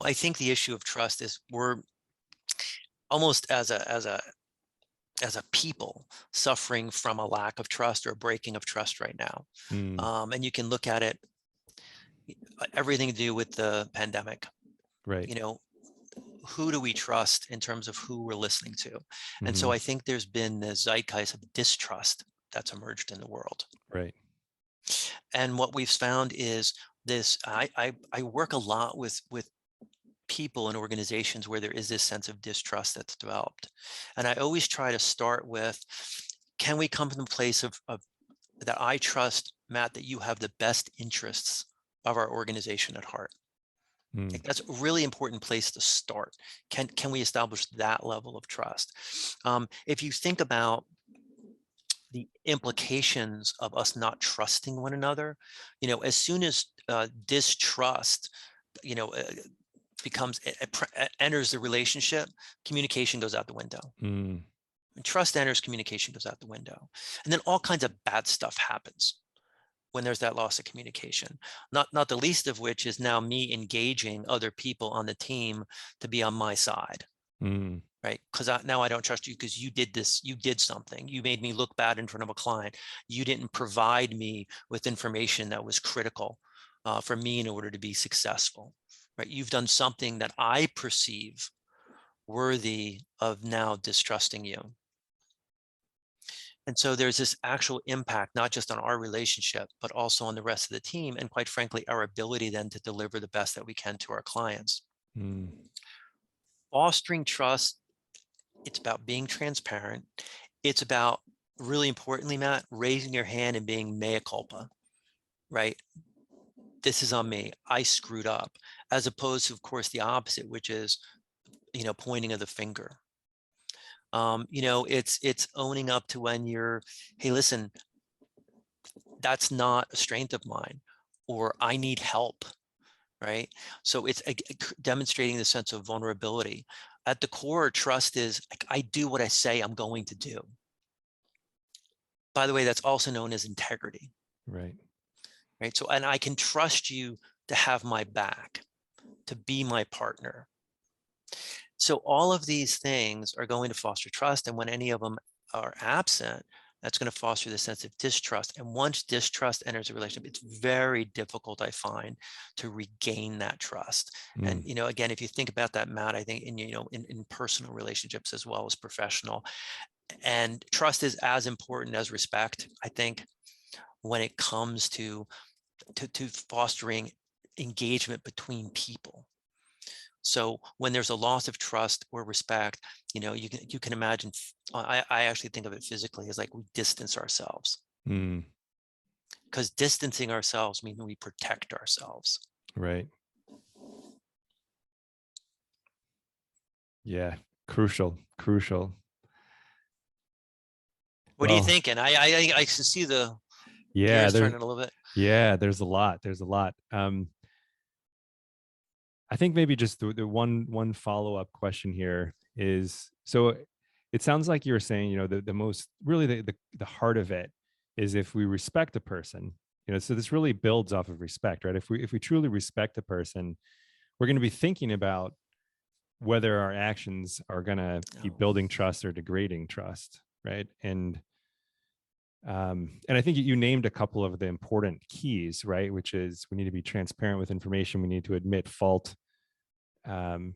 I think the issue of trust is we're almost as a people suffering from a lack of trust or a breaking of trust right now. Mm, And you can look at it, everything to do with the pandemic. right. You know, who do we trust in terms of who we're listening to? And so Hmm. I think there's been this zeitgeist of distrust that's emerged in the world. Right. And what we've found is this, I work a lot with people and organizations where there is this sense of distrust that's developed. And I always try to start with, can we come from the place of that I trust, Matt, that you have the best interests of our organization at heart? Mm, Like, that's a really important place to start. Can we establish that level of trust? If you think about the implications of us not trusting one another, as soon as distrust, you know, uh, becomes enters the relationship, communication goes out the window. mm, When trust enters, communication goes out the window, and then all kinds of bad stuff happens when there's that loss of communication. Not the least of which is now me engaging other people on the team to be on my side, mm, right? Because now I don't trust you because you did this, you did something, you made me look bad in front of a client, you didn't provide me with information that was critical for me in order to be successful, right? You've done something that I perceive worthy of now distrusting you. And so there's this actual impact, not just on our relationship, but also on the rest of the team. And quite frankly, our ability then to deliver the best that we can to our clients. mm. Fostering trust, it's about being transparent. It's about, really importantly, Matt, raising your hand and being mea culpa, right? This is on me. I screwed up, as opposed to, of course, the opposite, which is, pointing of the finger. It's owning up to when you're, hey, listen, that's not a strength of mine, or I need help, right? So it's demonstrating the sense of vulnerability. At the core, trust is like, I do what I say I'm going to do. By the way, that's also known as integrity, Right. right? So, and I can trust you to have my back, to be my partner. So all of these things are going to foster trust. And when any of them are absent, that's going to foster the sense of distrust. And once distrust enters a relationship, it's very difficult, I find, to regain that trust. And, Mm, again, if you think about that, Matt, I think in personal relationships as well as professional, and trust is as important as respect, I think, when it comes to fostering engagement between people. So when there's a loss of trust or respect, you can imagine. I actually think of it physically as like we distance ourselves, mm, because distancing ourselves means we protect ourselves. right. Yeah. Crucial. Crucial. What are you Well, thinking? I can see the yeah, gears turning a little bit. there's a lot. There's a lot. I think maybe just the one follow-up question here is, so it sounds like you're saying, the most really the heart of it is if we respect a person, so this really builds off of respect, right? If we truly respect a person, we're going to be thinking about whether our actions are going to be Oh, building trust or degrading trust, right? And I think you named a couple of the important keys, right? Which is, we need to be transparent with information. We need to admit fault. Um,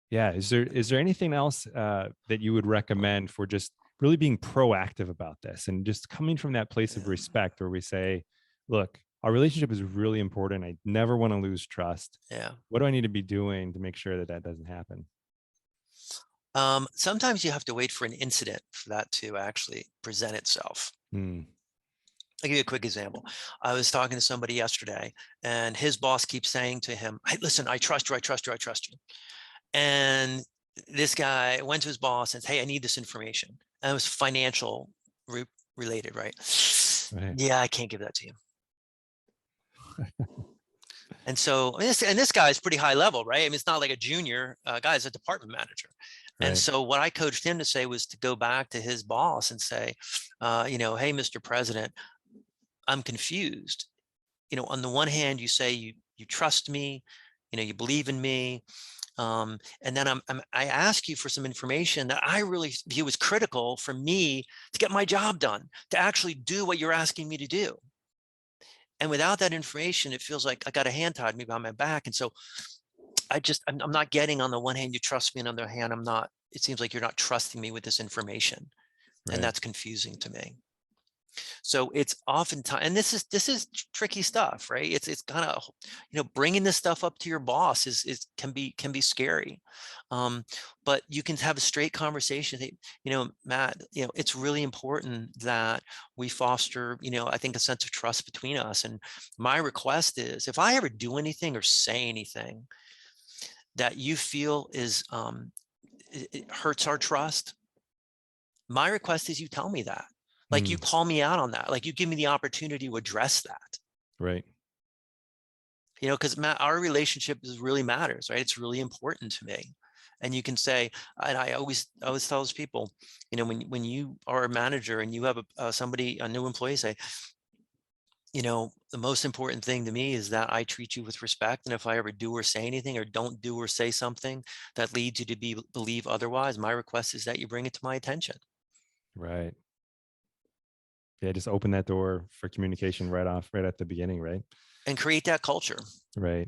yeah. Is there anything else that you would recommend for just really being proactive about this and just coming from that place of yeah, respect, where we say, look, our relationship is really important. I never want to lose trust. yeah. What do I need to be doing to make sure that that doesn't happen? Sometimes you have to wait for an incident for that to actually present itself. Mm, I'll give you a quick example. I was talking to somebody yesterday, and his boss keeps saying to him, "Hey, listen, I trust you, I trust you, I trust you." And this guy went to his boss and said, "Hey, I need this information." And it was financial related, right? right. Yeah, I can't give that to you. And so, and this guy is pretty high level, right? I mean, it's not like a junior guy; it's a department manager. And Right. so, what I coached him to say was to go back to his boss and say, "Hey, Mr. President, I'm confused. On the one hand, you say you trust me, You believe in me. And then I ask you for some information that I really view as critical for me to get my job done, to actually do what you're asking me to do. And without that information, it feels like I got a hand tied me behind my back. And so I'm not getting, on the one hand, you trust me, and on the other hand, I'm not, it seems like you're not trusting me with this information. And Right. that's confusing to me. So it's oftentimes, and this is tricky stuff, right? It's kind of, bringing this stuff up to your boss is can be scary, um, but you can have a straight conversation. That, Matt, it's really important that we foster, I think, a sense of trust between us. And my request is, if I ever do anything or say anything that you feel is it hurts our trust, my request is you tell me that. Like, you Mm, call me out on that. Like, you give me the opportunity to address that. right. Because our relationship really matters, right? It's really important to me. And you can say, and I always tell those people, when you are a manager and you have a new employee, say, the most important thing to me is that I treat you with respect. And if I ever do or say anything, or don't do or say something that leads you to believe otherwise, my request is that you bring it to my attention. Right. Yeah, just open that door for communication right at the beginning, right? And create that culture. Right.